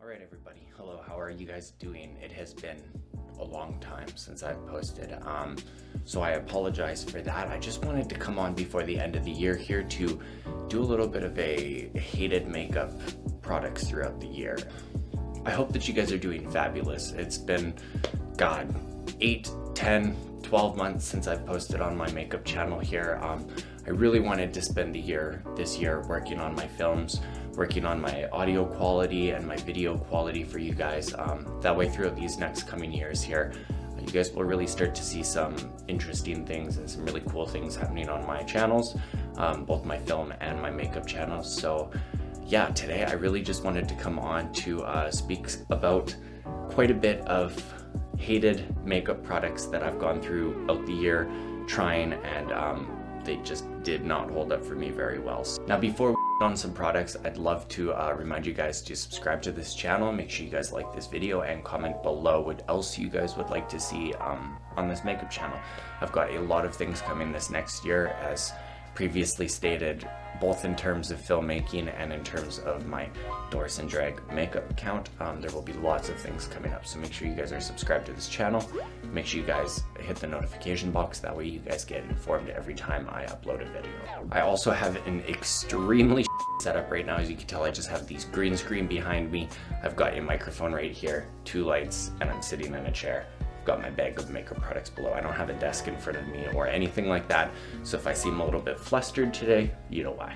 Alright everybody, hello, how are you guys doing? It has been a long time since I've posted, so I apologize for that. I just wanted to come on before the end of the year here to do a little bit of a hated makeup products throughout the year. I hope that you guys are doing fabulous. It's been, God, 8, 10, 12 months since I've posted on my makeup channel here. I really wanted to spend this year working on my films, working on my audio quality and my video quality for you guys. That way throughout these next coming years here, you guys will really start to see some interesting things and some really cool things happening on my channels, both my film and my makeup channels. So yeah, today I really just wanted to come on to speak about quite a bit of hated makeup products that I've gone throughout the year trying, and they just did not hold up for me very well. Now before we get on some products, I'd love to remind you guys to subscribe to this channel. Make sure you guys like this video and comment below what else you guys would like to see on this makeup channel. I've got a lot of things coming this next year, as previously stated, both in terms of filmmaking and in terms of my Doris and Drag makeup account. There will be lots of things coming up, so make sure you guys are subscribed to this channel. Make sure you guys hit the notification box, that way you guys get informed every time I upload a video. I also have an extremely setup right now. As you can tell, I just have these green screen behind me. I've got a microphone right here, 2 lights, and I'm sitting in a chair. Got my bag of makeup products below. I don't have a desk in front of me or anything like that, so if I seem a little bit flustered today, you know why.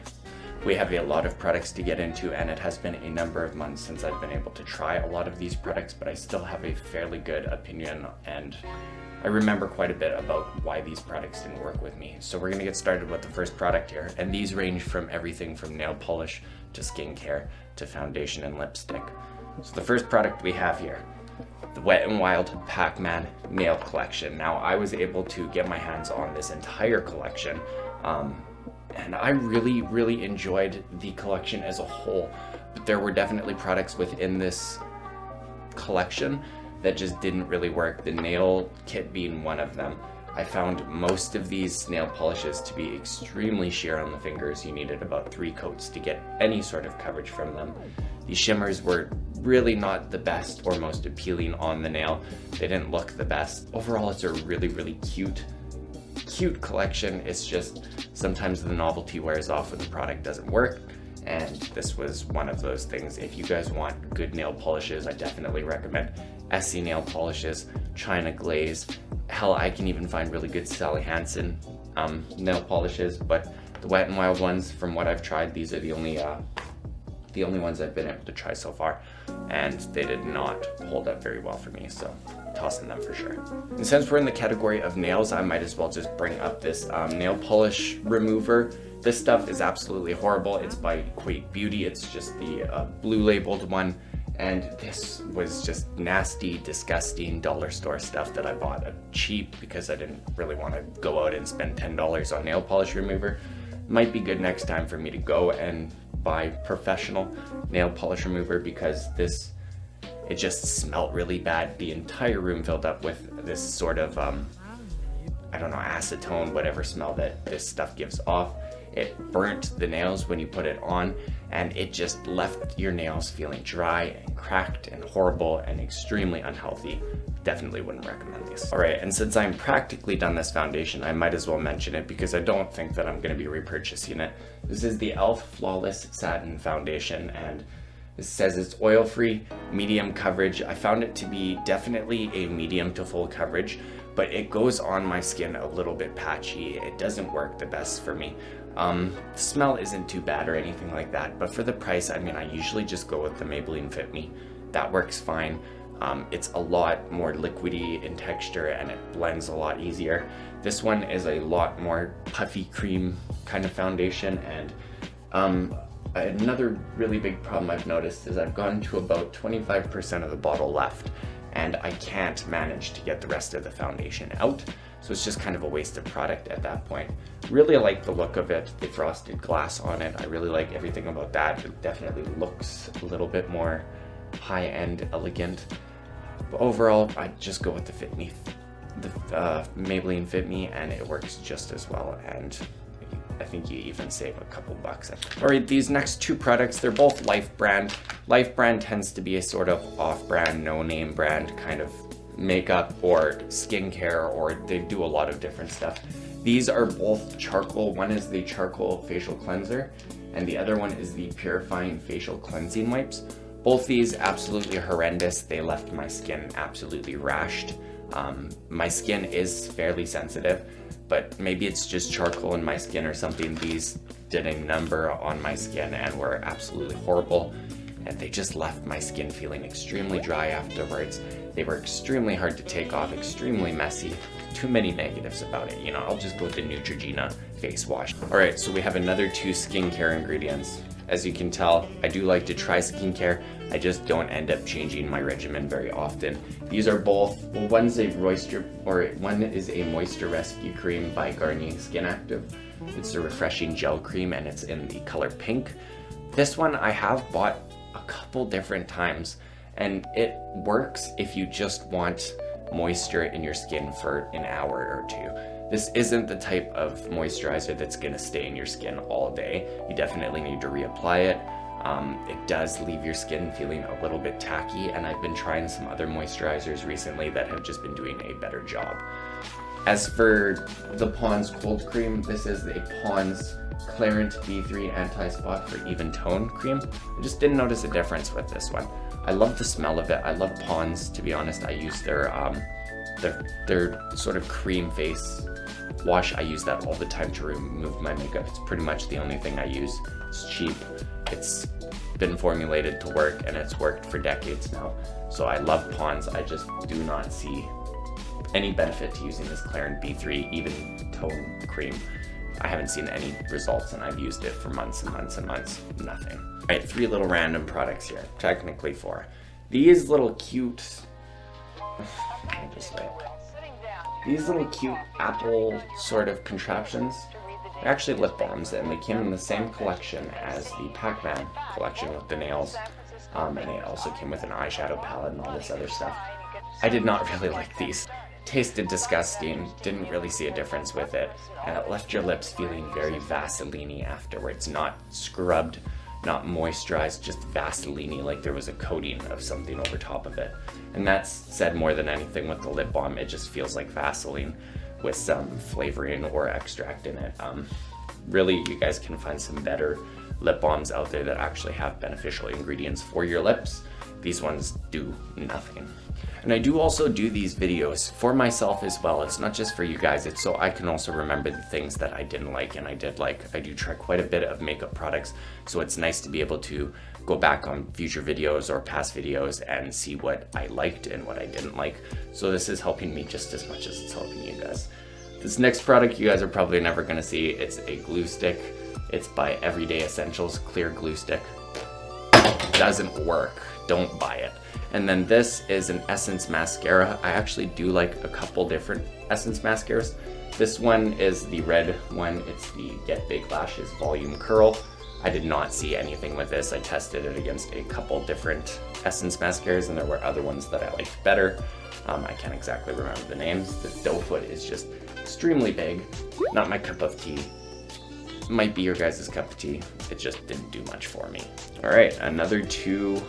We have a lot of products to get into, and it has been a number of months since I've been able to try a lot of these products, but I still have a fairly good opinion, and I remember quite a bit about why these products didn't work with me. So we're gonna get started with the first product here, and these range from everything from nail polish to skincare to foundation and lipstick. So the first product we have here, the Wet n Wild Pac-Man Nail Collection. Now, I was able to get my hands on this entire collection, and I really enjoyed the collection as a whole, but there were definitely products within this collection that just didn't really work, the nail kit being one of them. I found most of these nail polishes to be extremely sheer on the fingers. You needed about 3 coats to get any sort of coverage from them. These shimmers were really not the best or most appealing on the nail. They didn't look the best. Overall, it's a really cute collection. It's just sometimes the novelty wears off when the product doesn't work, and this was one of those things. If you guys want good nail polishes, I definitely recommend Essie nail polishes, China Glaze. Hell, I can even find really good Sally Hansen nail polishes, but the Wet n Wild ones, from what I've tried, these are the only ones I've been able to try so far, and they did not hold up very well for me, so tossing them for sure. And since we're in the category of nails, I might as well just bring up this nail polish remover. This stuff is absolutely horrible. It's by Equate Beauty. It's just the blue labeled one, and this was just nasty, disgusting dollar store stuff that I bought cheap because I didn't really want to go out and spend $10 on nail polish remover. Might be good next time for me to go and buy professional nail polish remover, because it just smelled really bad. The entire room filled up with this sort of I don't know, acetone, whatever smell that this stuff gives off. It burnt the nails when you put it on, and it just left your nails feeling dry and cracked and horrible and extremely unhealthy. Definitely wouldn't recommend these. Alright, and since I'm practically done this foundation, I might as well mention it because I don't think that I'm going to be repurchasing it. This is the e.l.f. Flawless Satin Foundation, and it says it's oil-free, medium coverage. I found it to be definitely a medium to full coverage, but it goes on my skin a little bit patchy. It doesn't work the best for me. The smell isn't too bad or anything like that, but for the price, I mean, I usually just go with the Maybelline Fit Me. That works fine. It's a lot more liquidy in texture, and it blends a lot easier. This one is a lot more puffy cream kind of foundation, and another really big problem I've noticed is I've gotten to about 25% of the bottle left, and I can't manage to get the rest of the foundation out, so it's just kind of a waste of product at that point. Really like the look of it, the frosted glass on it. I really like everything about that. It definitely looks a little bit more high-end, elegant. But overall, I'd just go with the Fit Me, the Maybelline Fit Me, and it works just as well. And I think you even save a couple bucks. All right, these next two products, they're both Life brand. Life brand tends to be a sort of off-brand, no-name brand kind of makeup or skincare, or they do a lot of different stuff. These are both charcoal. One is the charcoal facial cleanser, and the other one is the purifying facial cleansing wipes. Both these absolutely horrendous. They left my skin absolutely rashed. My skin is fairly sensitive, but maybe it's just charcoal in my skin or something. These did a number on my skin and were absolutely horrible. And they just left my skin feeling extremely dry afterwards. They were extremely hard to take off, extremely messy. Too many negatives about it. You know, I'll just go with the Neutrogena face wash. All right, so we have another two skincare ingredients. As you can tell, I do like to try skincare. I just don't end up changing my regimen very often. These are both, well, one is a moisture rescue cream by Garnier Skin Active. It's a refreshing gel cream and it's in the color pink. This one I have bought a couple different times, and it works if you just want moisture in your skin for an hour or two. This isn't the type of moisturizer that's gonna stay in your skin all day. You definitely need to reapply it. It does leave your skin feeling a little bit tacky, and I've been trying some other moisturizers recently that have just been doing a better job. As for the Pond's Cold Cream, this is a Pond's Clarent B3 Anti-Spot for Even Tone Cream. I just didn't notice a difference with this one. I love the smell of it. I love Pond's, to be honest. I use their sort of cream face wash. I use that all the time to remove my makeup. It's pretty much the only thing I use. It's cheap. It's been formulated to work, and it's worked for decades now. So I love Pond's. I just do not see any benefit to using this Clarent B3 Even Tone Cream. I haven't seen any results, and I've used it for months and months and months. Nothing. All right, three little random products here. Technically four. These little cute... These little cute apple sort of contraptions are actually lip balms, and they came in the same collection as the Pac-Man collection with the nails. And they also came with an eyeshadow palette and all this other stuff. I did not really like these. Tasted disgusting, didn't really see a difference with it, and it left your lips feeling very Vaseline-y afterwards. Not scrubbed, not moisturized, just Vaseline-y, like there was a coating of something over top of it. And that's said more than anything with the lip balm. It just feels like Vaseline with some flavoring or extract in it. Really, you guys can find some better lip balms out there that actually have beneficial ingredients for your lips. These ones do nothing. And I do also do these videos for myself as well. It's not just for you guys, it's so I can also remember the things that I didn't like and I did like. I do try quite a bit of makeup products, so it's nice to be able to go back on future videos or past videos and see what I liked and what I didn't like. So this is helping me just as much as it's helping you guys. This next product you guys are probably never gonna see. It's a glue stick. It's by Everyday Essentials Clear Glue Stick. Doesn't work, don't buy it. And then this is an Essence mascara. I actually do like a couple different Essence mascaras. This one is the red one. It's the Get Big Lashes Volume Curl. I did not see anything with this. I tested it against a couple different Essence mascaras, and there were other ones that I liked better. I can't exactly remember the names. The doe foot is just extremely big. Not my cup of tea. Might be your guys' cup of tea. It just didn't do much for me. All right, another two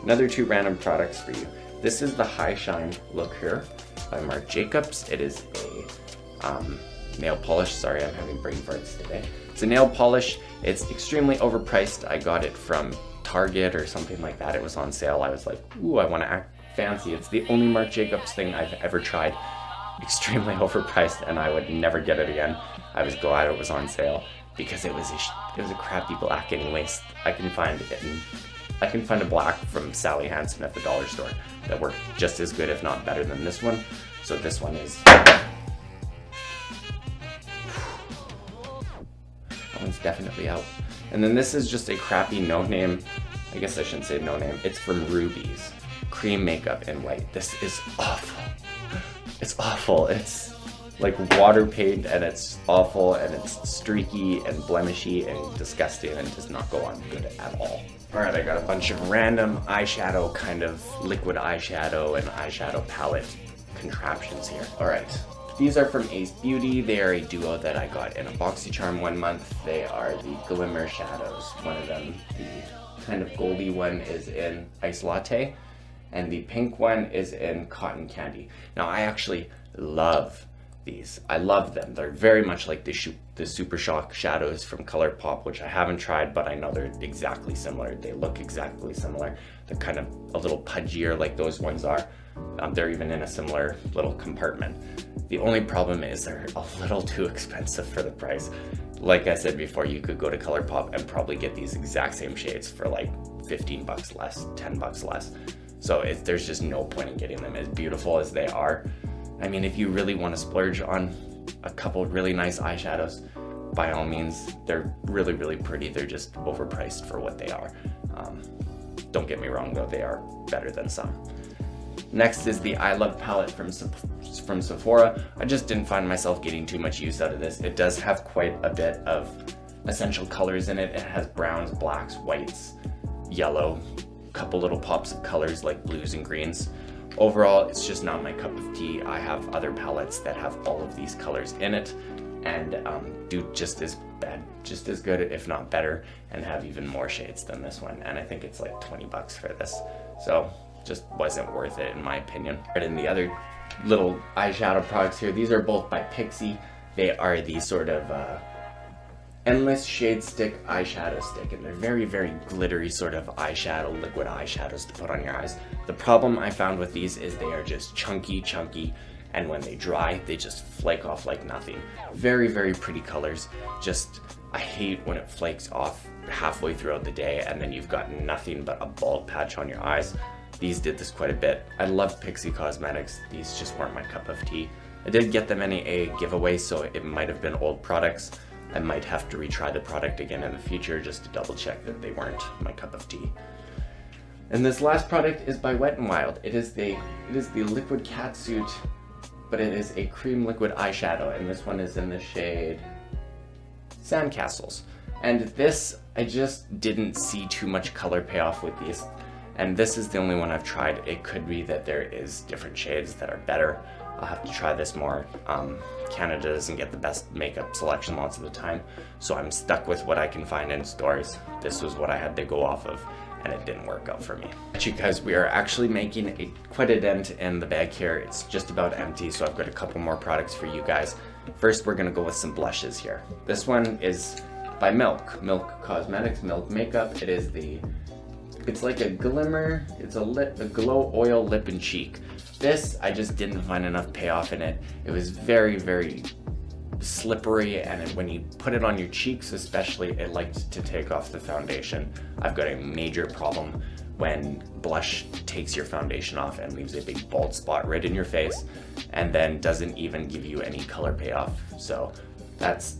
random products for you. This is the High Shine Look Here by Marc Jacobs. It is a nail polish. Sorry, I'm having brain farts today. It's a nail polish. It's extremely overpriced. I got it from Target or something like that. It was on sale. I was like, ooh, I want to act fancy. It's the only Marc Jacobs thing I've ever tried. Extremely overpriced, and I would never get it again. I was glad it was on sale because it was a crappy black anyways. I can find a black from Sally Hansen at the dollar store that worked just as good, if not better than this one. So this one is, that one's definitely out. And then this is just a crappy no-name, I guess I shouldn't say no-name, it's from Ruby's Cream Makeup in White. This is awful. It's awful. It's like water paint, and it's awful, and it's streaky and blemishy and disgusting and does not go on good at all. Alright, I got a bunch of random eyeshadow, kind of liquid eyeshadow and eyeshadow palette contraptions here. Alright, These are from Ace Beauty. They are a duo that I got in a BoxyCharm one month. They are the Glimmer Shadows. One of them, the kind of goldy one, is in Ice Latte, and the pink one is in Cotton Candy. Now I actually love these. I love them. They're very much like the Super Shock shadows from ColourPop, which I haven't tried, but I know they're exactly similar. They look exactly similar. They're kind of a little pudgier like those ones are. They're even in a similar little compartment. The only problem is they're a little too expensive for the price. Like I said before, you could go to ColourPop and probably get these exact same shades for like 15 bucks less, 10 bucks less. So there's just no point in getting them, as beautiful as they are. I mean, if you really want to splurge on a couple really nice eyeshadows, by all means, they're really, really pretty. They're just overpriced for what they are. Don't get me wrong though, they are better than some. Next is the I Love palette from Sephora. I just didn't find myself getting too much use out of this. It does have quite a bit of essential colors in it. It has browns, blacks, whites, yellow, a couple little pops of colors like blues and greens. Overall, it's just not my cup of tea. I have other palettes that have all of these colors in it and do just as good, if not better, and have even more shades than this one. And I think it's like 20 bucks for this. So just wasn't worth it in my opinion. And in the other little eyeshadow products here, these are both by Pixi. They are the sort of Endless Shade Stick eyeshadow stick, and they're very, very glittery sort of eyeshadow, liquid eyeshadows to put on your eyes. The problem I found with these is they are just chunky, and when they dry, they just flake off like nothing. Very, very pretty colors. Just, I hate when it flakes off halfway throughout the day and then you've got nothing but a bald patch on your eyes. These did this quite a bit. I love Pixi Cosmetics. These just weren't my cup of tea. I did get them in a giveaway, so it might have been old products. I might have to retry the product again in the future just to double check that they weren't my cup of tea. And this last product is by Wet n Wild. It is the Liquid Catsuit, but it is a cream liquid eyeshadow, and this one is in the shade Sandcastles. And this, I just didn't see too much color payoff with these. And this is the only one I've tried. It could be that there is different shades that are better. I'll have to try this more. Canada doesn't get the best makeup selection lots of the time, so I'm stuck with what I can find in stores. This was what I had to go off of, and it didn't work out for me. Because we are actually making quite a dent in the bag here. It's just about empty, so I've got a couple more products for you guys. First, we're gonna go with some blushes here. This one is by Milk Cosmetics, Milk Makeup. It's like a glimmer, it's a glow oil lip and cheek. This, I just didn't find enough payoff in it. It was very, very slippery, and when you put it on your cheeks especially, it liked to take off the foundation. I've got a major problem when blush takes your foundation off and leaves a big bald spot right in your face, and then doesn't even give you any color payoff. So that's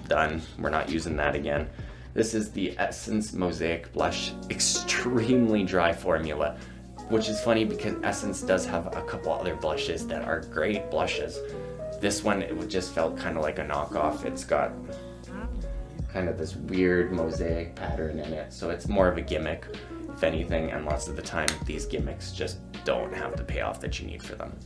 done. We're not using that again. This is the Essence Mosaic Blush, extremely dry formula, which is funny because Essence does have a couple other blushes that are great blushes. This one, it just felt kind of like a knockoff. It's got kind of this weird mosaic pattern in it, so it's more of a gimmick, if anything, and lots of the time these gimmicks just don't have the payoff that you need for them.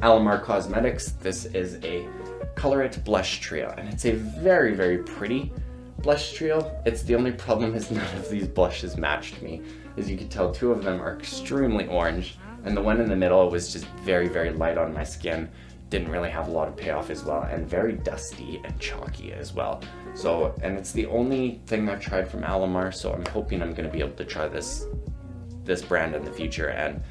Alamar Cosmetics, this is a Color It Blush Trio, and it's a very, very pretty blush trio. It's the only problem is none of these blushes matched me. As you can tell, two of them are extremely orange, and the one in the middle was just very, very light on my skin. Didn't really have a lot of payoff as well, and very dusty and chalky as well. So, and it's the only thing I've tried from Alamar, so I'm hoping I'm gonna be able to try this brand in the future and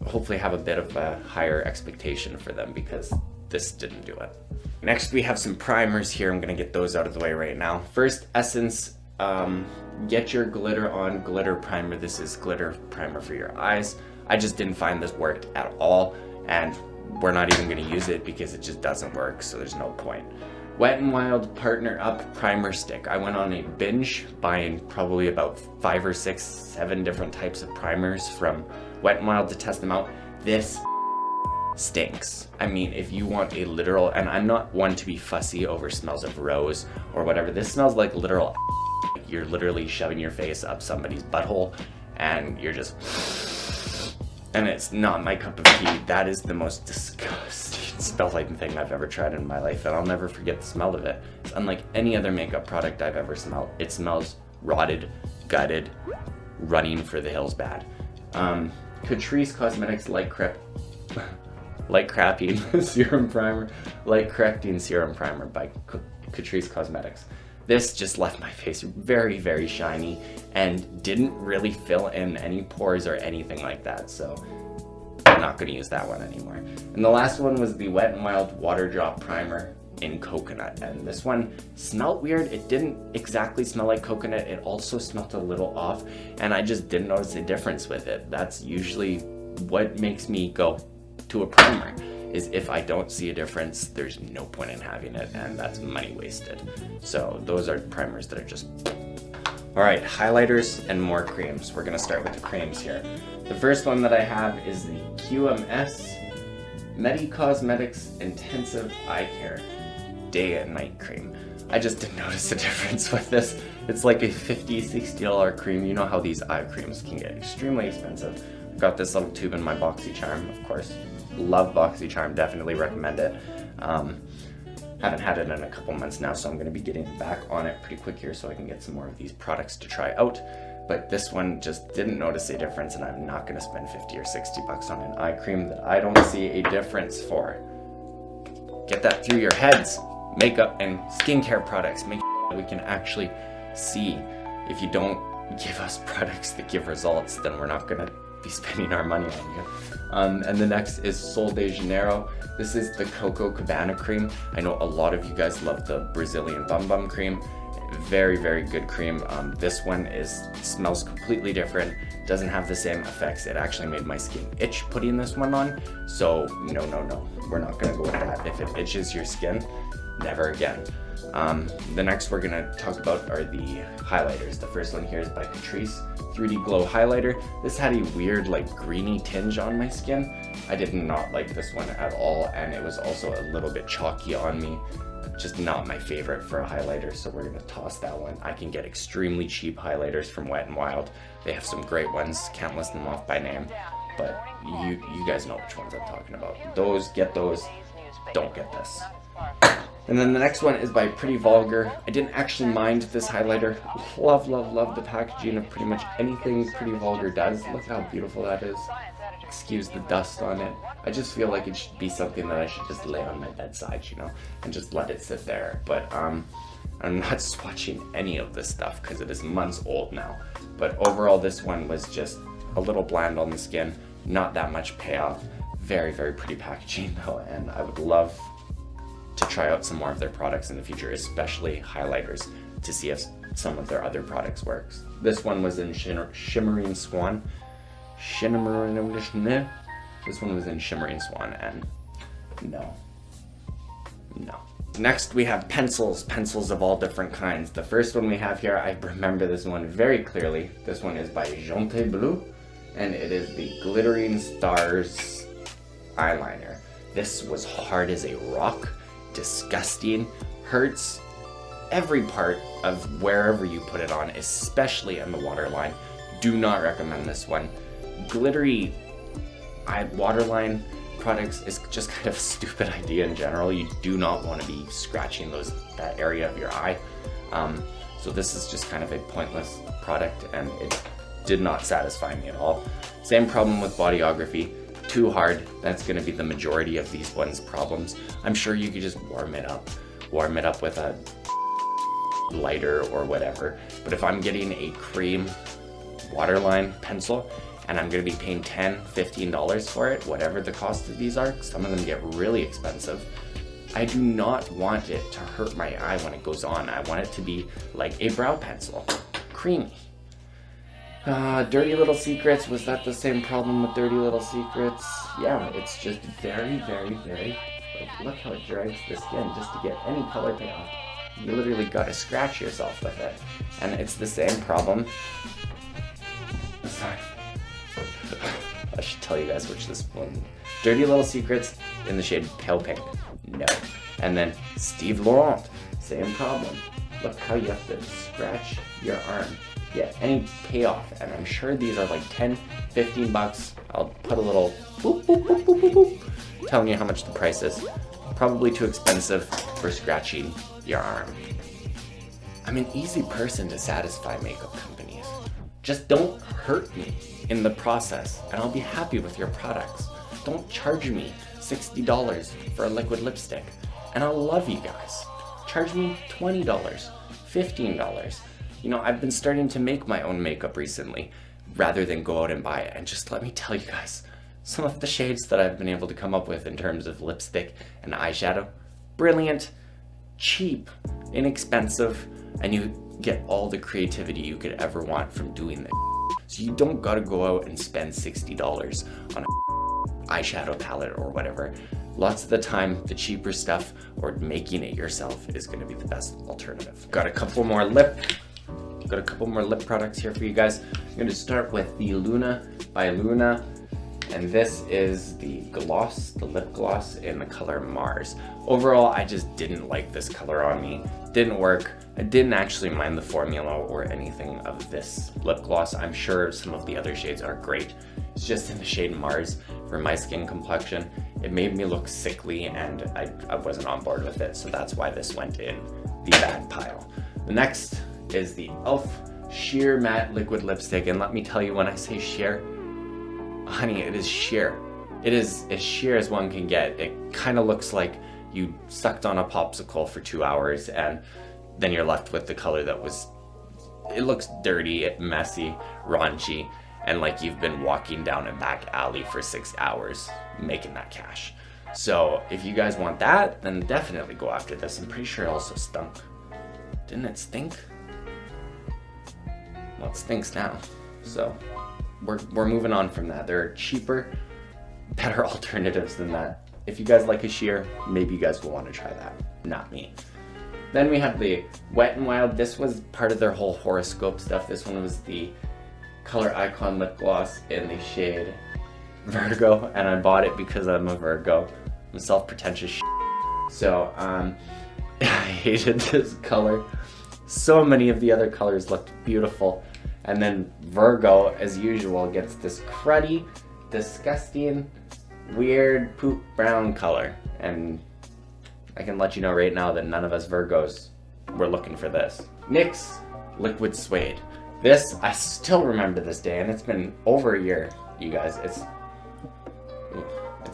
hopefully have a bit of a higher expectation for them, because this didn't do it. Next, we have some primers here. I'm gonna get those out of the way right now. First, Essence Get Your Glitter On Glitter Primer. This is glitter primer for your eyes. I just didn't find this worked at all, and we're not even gonna use it because it just doesn't work, so there's no point. Wet n Wild Partner Up Primer Stick. I went on a binge buying probably about 5 or 6, 7 different types of primers from Wet n Wild to test them out. This stinks. I mean, if you want a literal, and I'm not one to be fussy over smells of rose or whatever, this smells like literal. You're literally shoving your face up somebody's butthole and you're just and it's not my cup of tea. That is the most disgusting smelling thing I've ever tried in my life, and I'll never forget the smell of it. It's unlike any other makeup product I've ever smelled. It smells rotted, gutted, running for the hills bad. Catrice Cosmetics Light Correcting Serum Primer by Catrice Cosmetics. This just left my face very, very shiny and didn't really fill in any pores or anything like that, so I'm not going to use that one anymore. And the last one was the Wet n Wild Water Drop Primer in Coconut, and this one smelled weird. It didn't exactly smell like coconut, it also smelled a little off, and I just didn't notice a difference with it. That's usually what makes me go to a primer, is if I don't see a difference, there's no point in having it, and that's money wasted. So those are primers that are just... Alright, highlighters and more creams. We're gonna start with the creams here. The first one that I have is the QMS Medi Cosmetics Intensive Eye Care Day and Night Cream. I just didn't notice a difference with this. It's like a $50, $60 cream. You know how these eye creams can get extremely expensive. I've got this little tube in my BoxyCharm, of course. Love BoxyCharm, definitely recommend it. Haven't had it in a couple months now, so I'm going to be getting back on it pretty quick here so I can get some more of these products to try out. But this one just didn't notice a difference, and I'm not going to spend 50 or 60 bucks on an eye cream that I don't see a difference for. Get that through your heads. Makeup and skincare products, make sure that we can actually see. If you don't give us products that give results, then we're not going to be spending our money on you. And the next is Sol de Janeiro. This is the Coco Cabana cream. I know a lot of you guys love the Brazilian Bum Bum cream. Very, very good cream. This one smells completely different, doesn't have the same effects. It actually made my skin itch putting this one on, so no, we're not gonna go with that. If it itches your skin, never again. The next we're gonna talk about are the highlighters. The first one here is by Catrice 3D Glow Highlighter. This had a weird like greeny tinge on my skin. I did not like this one at all, and it was also a little bit chalky on me. Just not my favorite for a highlighter, so we're gonna toss that one. I can get extremely cheap highlighters from Wet n Wild. They have some great ones, can't list them off by name, but you guys know which ones I'm talking about. Get those, don't get this. And then the next one is by Pretty Vulgar. I didn't actually mind this highlighter. Love the packaging of pretty much anything Pretty Vulgar does. Look how beautiful that is. Excuse the dust on it. I just feel like it should be something that I should just lay on my bedside, you know, and just let it sit there. But I'm not swatching any of this stuff because it is months old now. But overall, this one was just a little bland on the skin, not that much payoff. Very, very pretty packaging though, and I would love to try out some more of their products in the future, especially highlighters, to see if some of their other products works. This one was in Shimmering Swan. This one was in Shimmering Swan, and no. Next we have pencils of all different kinds. The first one we have here, I remember this one very clearly. This one is by Jonte Bleu, and it is the Glittering Stars eyeliner. This was hard as a rock, disgusting, hurts every part of wherever you put it on, especially in the waterline. Do not recommend this one. Glittery waterline products is just kind of a stupid idea in general. You do not want to be scratching that area of your eye. So this is just kind of a pointless product, and it did not satisfy me at all. Same problem with Bodyography. Too hard. That's going to be the majority of these ones' problems. I'm sure you could just warm it up with a lighter or whatever. But if I'm getting a cream waterline pencil and I'm going to be paying $10, $15 for it, whatever the cost of these are, some of them get really expensive, I do not want it to hurt my eye when it goes on. I want it to be like a brow pencil, creamy. Dirty Little Secrets, was that the same problem with Dirty Little Secrets? Yeah, it's just very, very, very, look how it drags the skin just to get any color payoff. You literally gotta scratch yourself with it. And it's the same problem. Sorry. I should tell you guys which this one. Dirty Little Secrets in the shade Pale Pink. No. And then Steve Laurent, same problem. Look how you have to scratch your arm get any payoff. And I'm sure these are like 10, 15 bucks. I'll put a little boop, boop, boop, boop, boop, boop, telling you how much the price is. Probably too expensive for scratching your arm. I'm an easy person to satisfy makeup companies. Just don't hurt me in the process and I'll be happy with your products. Don't charge me $60 for a liquid lipstick and I'll love you guys. Charge me $20, $15. You know, I've been starting to make my own makeup recently rather than go out and buy it. And just let me tell you guys, some of the shades that I've been able to come up with in terms of lipstick and eyeshadow, brilliant, cheap, inexpensive, and you get all the creativity you could ever want from doing this. So you don't gotta go out and spend $60 on a eyeshadow palette or whatever. Lots of the time, the cheaper stuff or making it yourself is gonna be the best alternative. Got a couple more lip products here for you guys. I'm gonna start with the Luna by Luna. And this is the gloss, the lip gloss in the color Mars. Overall, I just didn't like this color on me. Didn't work. I didn't actually mind the formula or anything of this lip gloss. I'm sure some of the other shades are great. It's just in the shade Mars for my skin complexion. It made me look sickly and I wasn't on board with it. So that's why this went in the bad pile. The next is the e.l.f. Sheer Matte Liquid Lipstick. And let me tell you, when I say sheer, honey, it is sheer. It is as sheer as one can get. It kind of looks like you sucked on a popsicle for 2 hours and then you're left with the color that was, it looks dirty, messy, raunchy, and like you've been walking down a back alley for 6 hours making that cash. So if you guys want that, then definitely go after this. I'm pretty sure it also stunk. Didn't it stink? Well, it stinks now. So we're moving on from that. There are cheaper, better alternatives than that. If you guys like a sheer, maybe you guys will want to try that. Not me. Then we have the Wet n Wild. This was part of their whole horoscope stuff. This one was the Color Icon lip gloss in the shade Virgo, and I bought it because I'm a Virgo. I'm self-pretentious so I hated this color. So many of the other colors looked beautiful, and then Virgo, as usual, gets this cruddy, disgusting, weird poop brown color. And I can let you know right now that none of us Virgos were looking for this. NYX Liquid Suede. This, I still remember this day, and it's been over a year, you guys. It's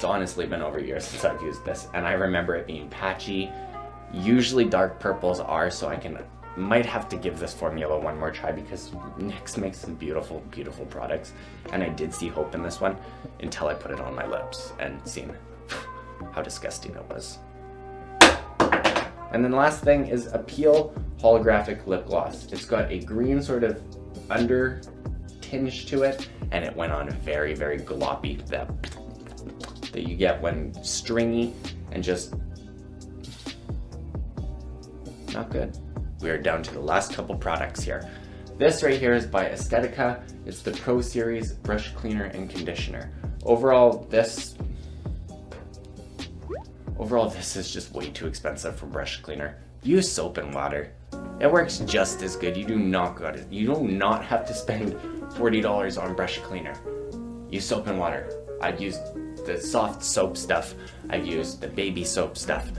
honestly been over a year since I've used this, and I remember it being patchy. Usually dark purples are, so I might have to give this formula one more try because NYX makes some beautiful, beautiful products, and I did see hope in this one until I put it on my lips and seen how disgusting it was. And then the last thing is Appeal Holographic Lip Gloss. It's got a green sort of under tinge to it, and it went on very, very gloppy, that you get when stringy and just not good. We are down to the last couple products here. This right here is by Estetica. It's the Pro Series Brush Cleaner and Conditioner. Overall, this is just way too expensive for brush cleaner. Use soap and water. It works just as good. You do not have to spend $40 on brush cleaner. Use soap and water. I've used the soft soap stuff. I've used the baby soap stuff.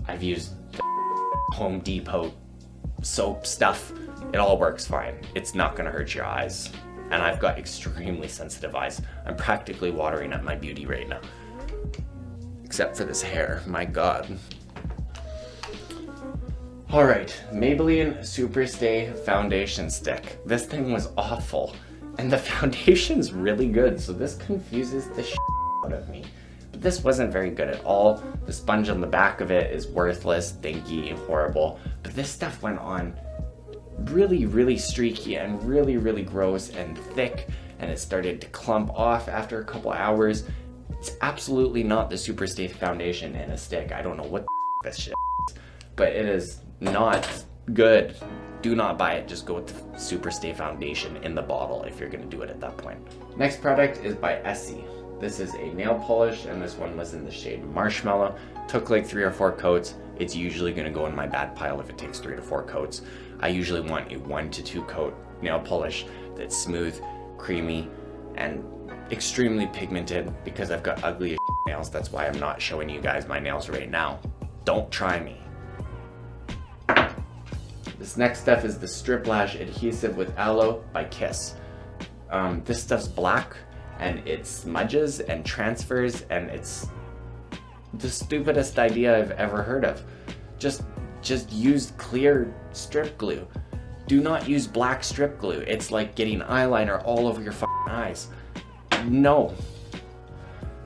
I've used the Home Depot soap stuff. It all works fine. It's not gonna hurt your eyes. And I've got extremely sensitive eyes. I'm practically watering up my beauty right now. Except for this hair, my God. All right, Maybelline Superstay Foundation Stick. This thing was awful, and the foundation's really good, so this confuses the shit out of me. But this wasn't very good at all. The sponge on the back of it is worthless, dinky, horrible. But this stuff went on really, really streaky and really, really gross and thick, and it started to clump off after a couple hours. It's absolutely not the Superstay foundation in a stick. I don't know what the this shit is, but it is not good. Do not buy it. Just go with the Superstay foundation in the bottle if you're gonna do it at that point. Next product is by Essie. This is a nail polish, and this one was in the shade Marshmallow. Took like 3 or 4 coats. It's usually gonna go in my bad pile if it takes 3 to 4 coats. I usually want a 1 to 2 coat nail polish that's smooth, creamy, and extremely pigmented because I've got ugly as nails. That's why I'm not showing you guys my nails right now. Don't try me. This next stuff is the Strip Lash Adhesive with Aloe by Kiss. This stuff's black and it smudges and transfers, and it's the stupidest idea I've ever heard of. Just use clear strip glue. Do not use black strip glue. It's like getting eyeliner all over your eyes. No.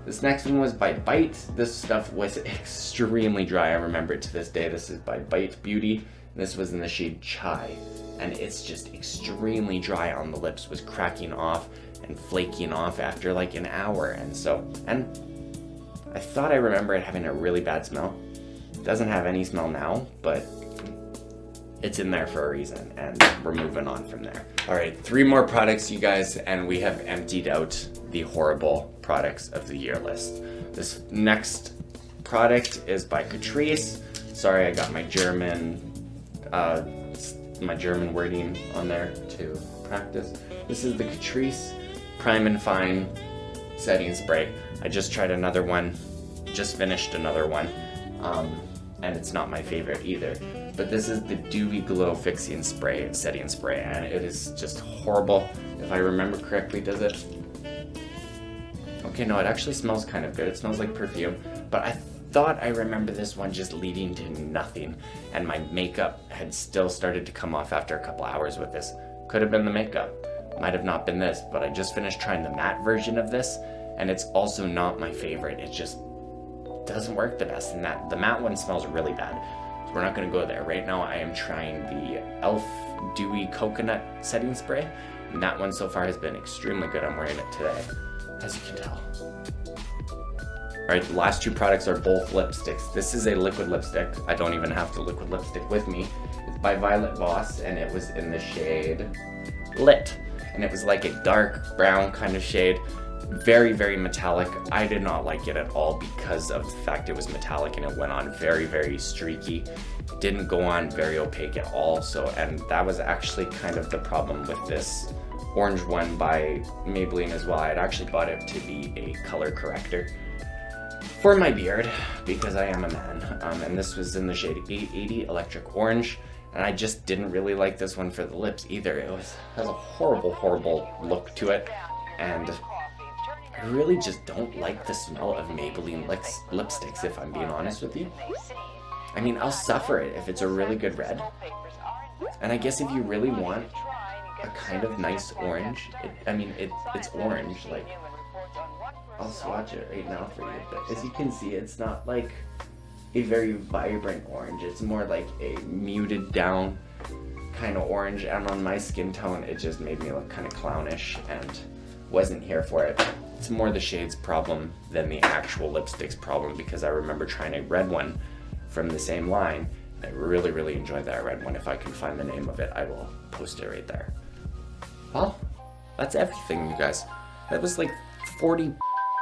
This next one was by Bite. This stuff was extremely dry. I remember it to this day. This is by Bite Beauty. This was in the shade Chai. And it's just extremely dry on the lips, was cracking off and flaking off after like an hour. And I thought I remember it having a really bad smell. It doesn't have any smell now, but it's in there for a reason, and we're moving on from there. All right, 3 more products, you guys, and we have emptied out the horrible products of the year list. This next product is by Catrice. Sorry, I got my German wording on there to practice. This is the Catrice Prime and Fine Setting Spray. I just tried another one, just finished another one, and it's not my favorite either. But this is the Dewy Glow Fixing Spray, Setting Spray, and it is just horrible. If I remember correctly, does it? Okay, no, it actually smells kind of good. It smells like perfume, but I thought I remember this one just leading to nothing, and my makeup had still started to come off after a couple hours with this. Could have been the makeup, might have not been this, but I just finished trying the matte version of this, and it's also not my favorite. It just doesn't work the best, and the matte one smells really bad. So we're not gonna go there. Right now I am trying the e.l.f. Dewy Coconut Setting Spray, and that one so far has been extremely good. I'm wearing it today, as you can tell. All right, the last 2 products are both lipsticks. This is a liquid lipstick. I don't even have the liquid lipstick with me. It's by Violet Voss, and it was in the shade Lit. And it was like a dark brown kind of shade. Very, very metallic. I did not like it at all because of the fact it was metallic, and it went on very, very streaky. Didn't go on very opaque at all. And that was actually kind of the problem with this orange one by Maybelline as well. I had actually bought it to be a color corrector for my beard because I am a man. And this was in the shade 880 Electric Orange. And I just didn't really like this one for the lips either. It has a horrible, horrible look to it. And I really just don't like the smell of Maybelline lipsticks, if I'm being honest with you. I mean, I'll suffer it if it's a really good red. And I guess if you really want a kind of nice orange, it's orange, like, I'll swatch it right now for you. But as you can see, it's not like a very vibrant orange. It's more like a muted down kind of orange, and on my skin tone, it just made me look kind of clownish and wasn't here for it. It's more the shade's problem than the actual lipstick's problem, because I remember trying a red one from the same line. I really, really enjoyed that red one. If I can find the name of it, I will post it right there. Well, that's everything, you guys. That was like 40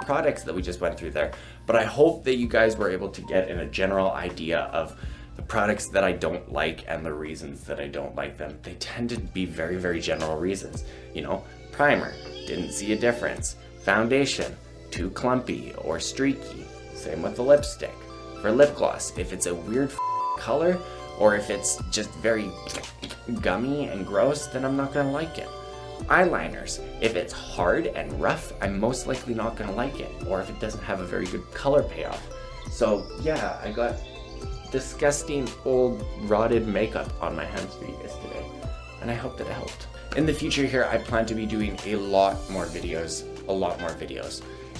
products that we just went through there. But I hope that you guys were able to get a general idea of the products that I don't like and the reasons that I don't like them. They tend to be very, very general reasons. You know, primer, didn't see a difference. Foundation, too clumpy or streaky. Same with the lipstick. For lip gloss, if it's a weird color or if it's just very gummy and gross, then I'm not gonna like it. Eyeliners, if it's hard and rough, I'm most likely not gonna like it, or if it doesn't have a very good color payoff. So yeah, I got disgusting old rotted makeup on my hands for you guys today, and I hope that it helped. In the future here, I plan to be doing a lot more videos,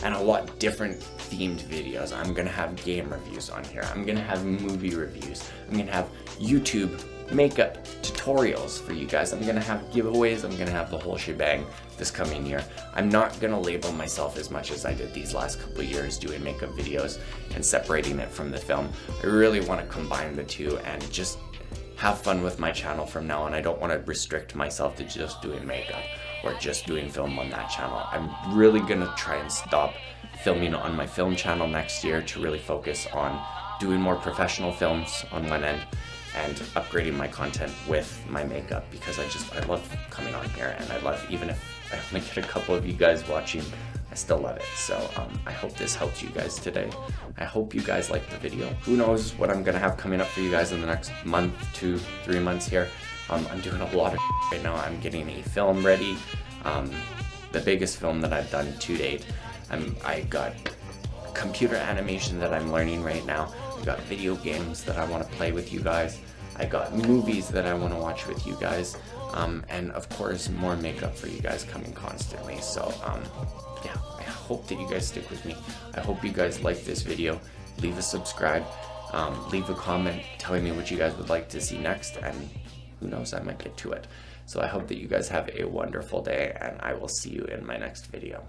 and a lot different themed videos. I'm gonna have game reviews on here. I'm gonna have movie reviews. I'm gonna have YouTube makeup tutorials for you guys. I'm gonna have giveaways. I'm gonna have the whole shebang this coming year. I'm not gonna label myself as much as I did these last couple of years doing makeup videos and separating it from the film. I really want to combine the two and just have fun with my channel from now on. I don't want to restrict myself to just doing makeup or just doing film on that channel. I'm really gonna try and stop filming on my film channel next year to really focus on doing more professional films on one end and upgrading my content with my makeup, because I love coming on here, and I love, even if I only get a couple of you guys watching, I still love it. So I hope this helps you guys today. I hope you guys liked the video. Who knows what I'm gonna have coming up for you guys in the next month, 2-3 months here. I'm doing a lot of right now. I'm getting a film ready, the biggest film that I've done to date. I got computer animation that I'm learning right now. I got video games that I want to play with you guys. I got movies that I want to watch with you guys, and of course more makeup for you guys coming constantly. So yeah, I hope that you guys stick with me. I hope you guys like this video. Leave a subscribe, leave a comment telling me what you guys would like to see next, and who knows, I might get to it. So I hope that you guys have a wonderful day, and I will see you in my next video.